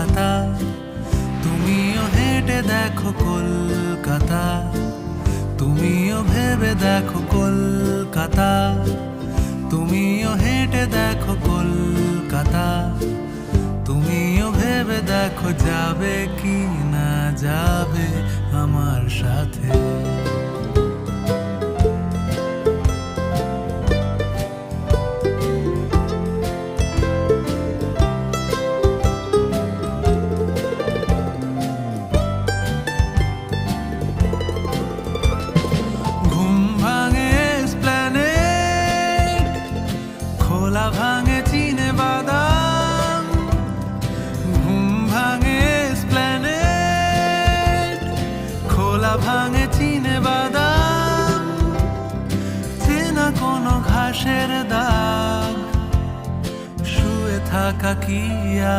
কলকাতা, তুমিও হেঁটে দেখো কলকাতা, তুমিও ভেবে দেখো কলকাতা, তুমিও হেঁটে দেখো কলকাতা, তুমিও ভেবে দেখো যাবে কি না যাবে আমার সাথে। খোলা ভাঙে চিনে বাদাম, ঘুম ভাঙে এসপ্ল্যানেড, খোলা ভাঙে চিনে বাদাম, চেনা কোনো ঘাসের দাগ, শুয়ে থাকা কি আর